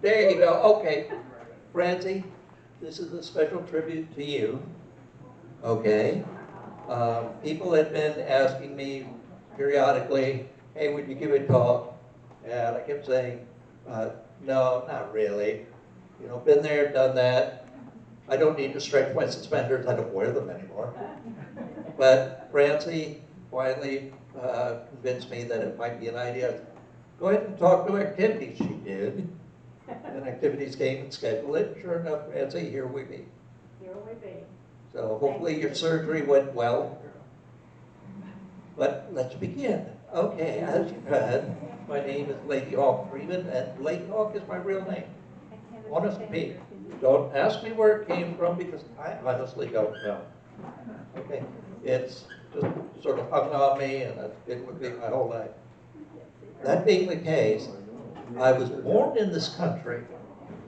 There you go. Okay, Francie, this is a special tribute to you. Okay. People had been asking me periodically, hey, would you give a talk? And I kept saying, no, not really. You know, been there, done that. I don't need to stretch my suspenders. I don't wear them anymore. But Francie finally convinced me that it might be an idea. Go ahead and talk to activities. She did. And activities came and scheduled it. Sure enough, Francie, here we be. Here we be. So hopefully your surgery went well. But let's begin. Okay, as you've heard, my name is Lady Hawk Freeman, and Lady Hawk is my real name. Honest to Pete. Don't ask me where it came from because I honestly don't know. Okay, it's just sort of hung on me, and it's been with me my whole life. That being the case, I was born in this country.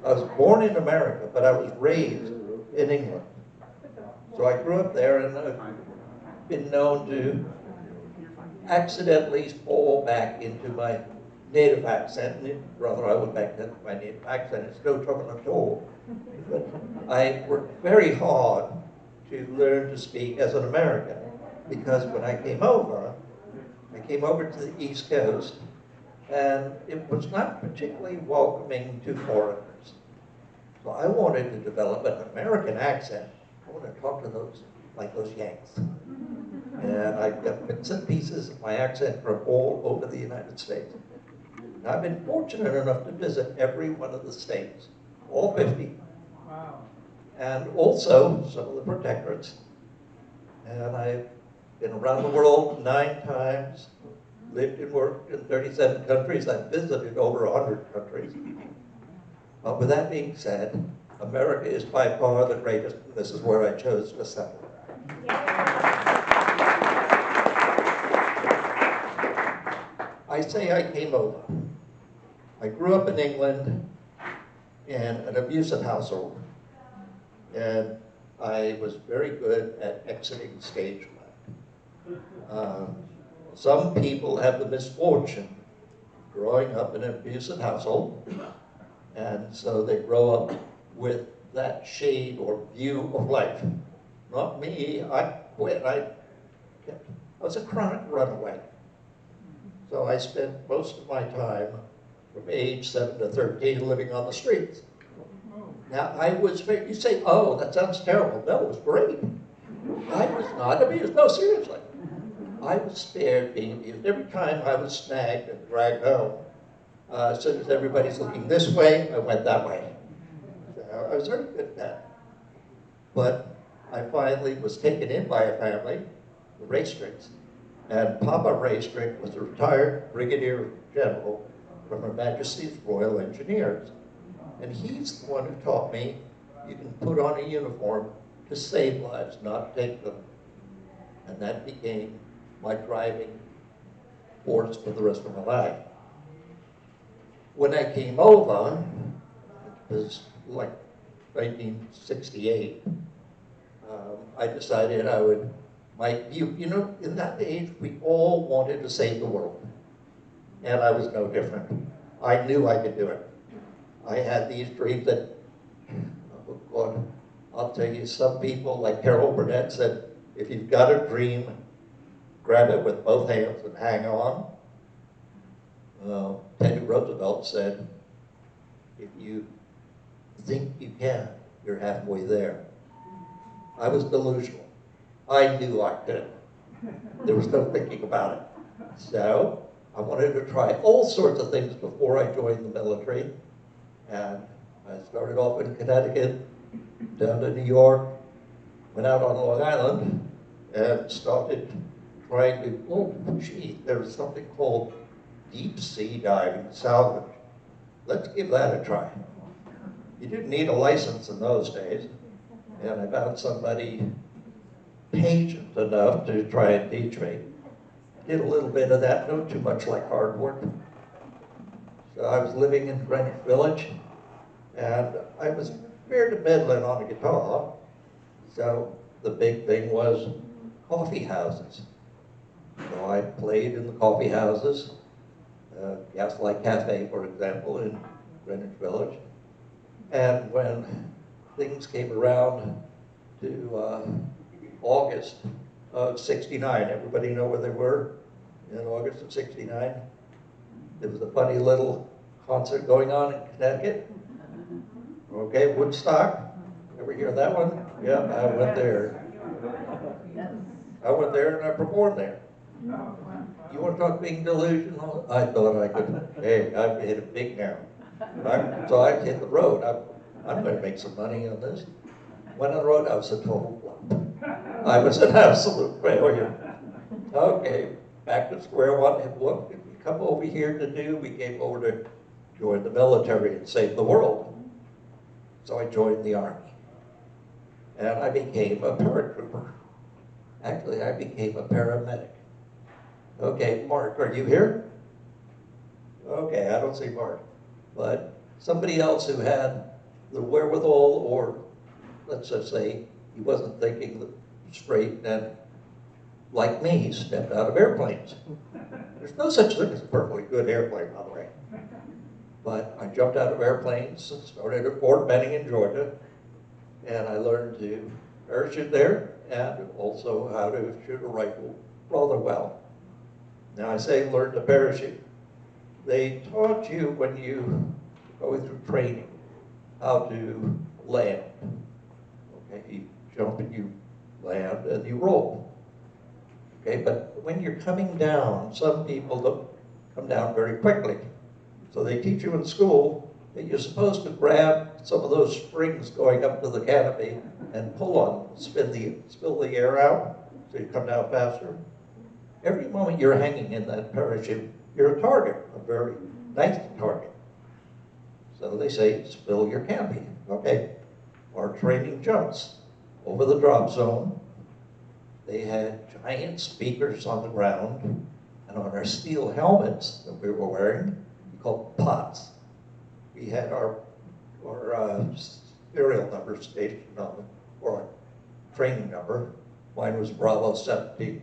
I was born in America, but I was raised in England. So I grew up there, and I've been known to accidentally fall back into my native accent. Rather, I went back to my native accent. It's no trouble at all. But I worked very hard to learn to speak as an American, because when I came over to the East Coast, and it was not particularly welcoming to foreigners. So I wanted to develop an American accent. I want to talk to those, like those Yanks. And I got bits and pieces of my accent from all over the United States. And I've been fortunate enough to visit every one of the states, all 50. Wow. And also some of the protectorates. And I've been around the world 9 times, lived and worked in 37 countries. I've visited over 100 countries. But with that being said, America is by far the greatest, and this is where I chose to settle. I say I came over. I grew up in England in an abusive household, and I was very good at exiting stage left. Some people have the misfortune of growing up in an abusive household, and so they grow up with that shade or view of life. Not me. I quit. I was a chronic runaway. So I spent most of my time from age 7 to 13 living on the streets. Now, you say, oh, that sounds terrible. No, it was great. I was not abused. No, seriously. I was spared being abused. Every time I was snagged and dragged home, as soon as everybody's looking this way, I went that way. So I was very good at that. But I finally was taken in by a family, the Raystricks. And Papa Raystrick was a retired brigadier general from Her Majesty's Royal Engineers. And he's the one who taught me you can put on a uniform to save lives, not take them. And that became my driving force for the rest of my life. When I came over, it was like 1968, I decided I would, you know, in that age, we all wanted to save the world. And I was no different. I knew I could do it. I had these dreams that, oh God, I'll tell you, some people, like Carol Burnett said, if you've got a dream, grab it with both hands and hang on. Teddy Roosevelt said, if you think you can, you're halfway there. I was delusional. I knew I could. There was no thinking about it. So I wanted to try all sorts of things before I joined the military. And I started off in Connecticut, down to New York, went out on Long Island, and started trying to, there was something called deep sea diving salvage. Let's give that a try. You didn't need a license in those days. And I found somebody patient enough to try and teach me. Did a little bit of that, not too much like hard work. So I was living in Greenwich Village, and I was fair to middling on a guitar. So the big thing was coffee houses. So I played in the coffee houses, Gaslight Cafe, for example, in Greenwich Village. And when things came around to August of '69, everybody know where they were in August of '69? There was a funny little concert going on in Connecticut. Okay, Woodstock. Ever hear that one? Yeah, I went there. I went there and I performed there. You want to talk being delusional? I thought I could, hey, I've hit it big now. So I hit the road. I'm going to make some money on this. Went on the road, I was a total flop. I was an absolute failure. Okay, back to square one. And what did we come over here to do? We came over to join the military and save the world. So I joined the Army. And I became a paratrooper. Actually, I became a paramedic. Okay, Mark, are you here? Okay, I don't see Mark. But somebody else who had the wherewithal, or let's just say he wasn't thinking straight, and like me, he stepped out of airplanes. There's no such thing as a perfectly good airplane, by the way. But I jumped out of airplanes and started at Fort Benning in Georgia, and I learned to parachute there and also how to shoot a rifle rather well. Now I say learn to parachute. They taught you when you go through training how to land. Okay, you jump and you land and you roll. Okay, but when you're coming down, some people don't come down very quickly. So they teach you in school that you're supposed to grab some of those springs going up to the canopy and pull on them, spill the air out, so you come down faster. Every moment you're hanging in that parachute, you're a target, a very nice target. So they say, spill your canopy. Okay, our training jumps over the drop zone. They had giant speakers on the ground, and on our steel helmets that we were wearing, called pots. We had our serial number station on them, or our training number. Mine was Bravo 17.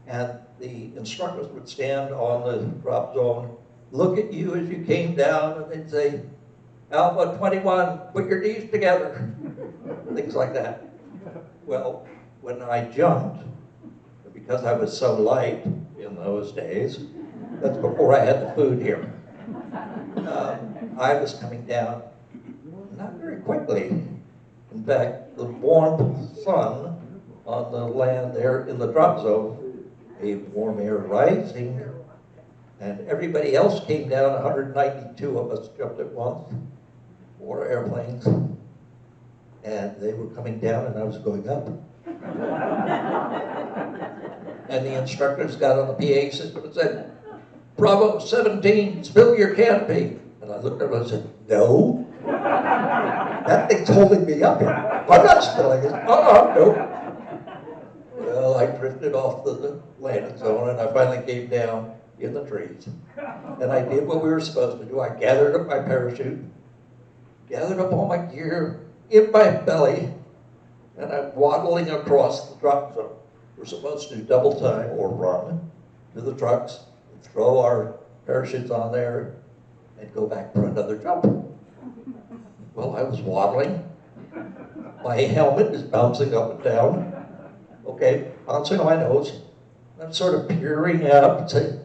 And the instructors would stand on the drop zone, look at you as you came down, and they'd say, Alpha 21, put your knees together. Things like that. Well, when I jumped, because I was so light in those days, that's before I had the food here. I was coming down not very quickly. In fact, the warm sun on the land there in the drop zone made warm air rising, and everybody else came down. 192 of us jumped at once, 4 airplanes, and they were coming down and I was going up. And the instructors got on the PA system and said, Bravo 17, spill your canopy. And I looked at him and said, no. That thing's holding me up here. I'm not spilling it. No. Well, I drifted off the landing zone and I finally came down in the trees. And I did what we were supposed to do. I gathered up my parachute, gathered up all my gear in my belly, and I'm waddling across the drop zone. We're supposed to do double time or run to the trucks, throw our parachutes on there, and go back for another jump. Well, I was waddling. My helmet is bouncing up and down. Okay, bouncing on my nose. I'm sort of peering out and saying,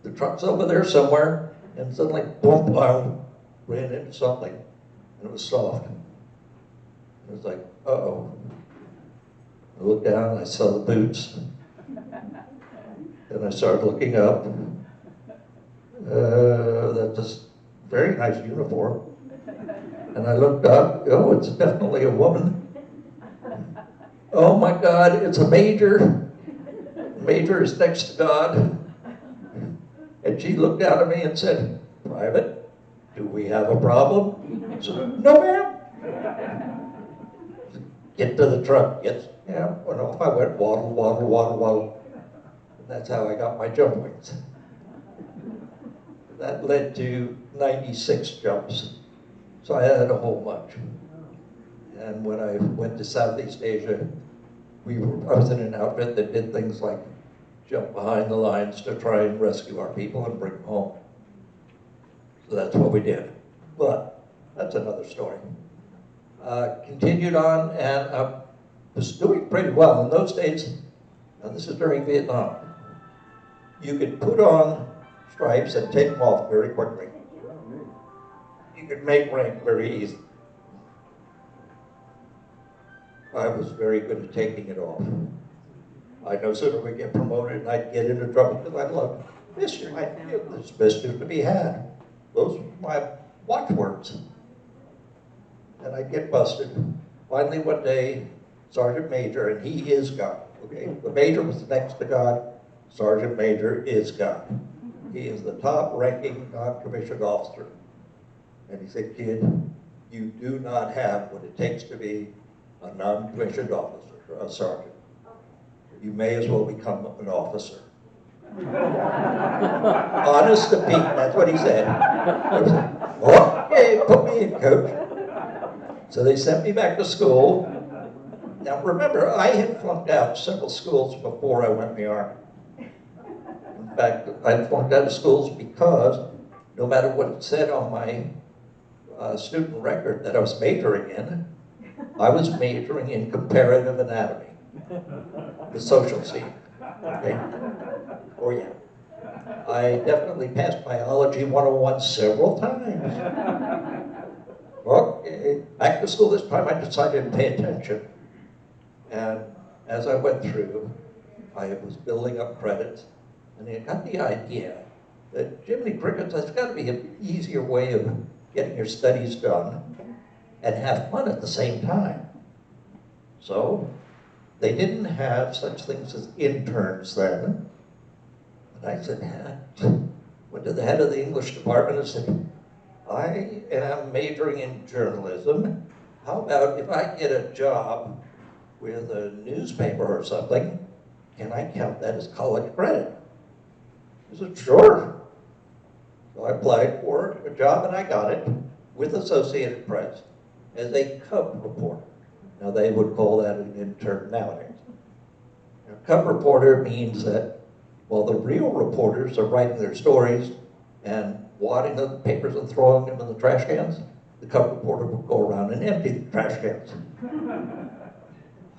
the truck's over there somewhere, and suddenly, boom, I ran into something, and it was soft. It was like, uh-oh. I looked down and I saw the boots. And I started looking up. That's a very nice uniform. And I looked up, oh, it's definitely a woman. Oh my God, it's a major. The major is next to God. And she looked down at me and said, Private, do we have a problem? I said, no, ma'am. Get to the truck. Yes, yeah. Well, off I went, waddle. And that's how I got my jump wings. That led to 96 jumps. So I had a whole bunch. And when I went to Southeast Asia, I was in an outfit that did things like jump behind the lines to try and rescue our people and bring them home. So that's what we did. But that's another story. Continued on, and I was doing pretty well. In those days, now this is during Vietnam, you could put on stripes and take them off very quickly. You could make rank very easy. I was very good at taking it off. I no sooner would get promoted and I'd get into trouble because I loved mischief. There's mischief to be had. Those were my watchwords. And I'd get busted. Finally one day, Sergeant Major, and he is God, okay? The Major was next to God. Sergeant Major is God. He is the top ranking non-commissioned officer. And he said, kid, you do not have what it takes to be a non-commissioned officer, a sergeant. You may as well become an officer. Honest to Pete, that's what he said. I said, okay, put me in, coach. So they sent me back to school. Now remember, I had flunked out several schools before I went in the Army. In fact, I flunked out of schools because no matter what it said on my student record that I was majoring in, I was majoring in comparative anatomy, the social scene. Okay? Oh yeah. I definitely passed biology 101 several times. Okay, back to school this time, I decided to pay attention. And as I went through, I was building up credits, and I got the idea that Jiminy Crickets, there's got to be an easier way of getting your studies done and have fun at the same time. So they didn't have such things as interns then. And I said, went to the head of the English department and said, I am majoring in journalism. How about if I get a job with a newspaper or something, can I count that as college credit? He said, sure. So I applied for a job and I got it with Associated Press as a cub reporter. Now they would call that an intern nowadays. Now, cub reporter means that while the real reporters are writing their stories and wadding the papers and throwing them in the trash cans, the cub reporter would go around and empty the trash cans.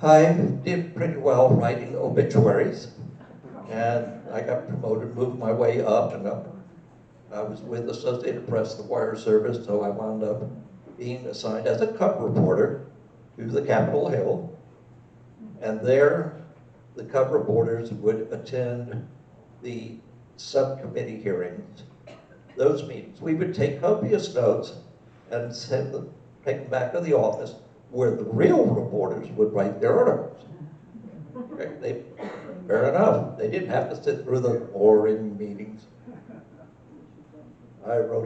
I did pretty well writing obituaries, and I got promoted, moved my way up and up. I was with Associated Press, the wire service, so I wound up being assigned as a cub reporter to the Capitol Hill. And there, the cub reporters would attend the subcommittee hearings, those meetings. We would take copious notes and take them back to the office where the real reporters would write their articles. Okay, fair enough. They didn't have to sit through the boring meetings. I wrote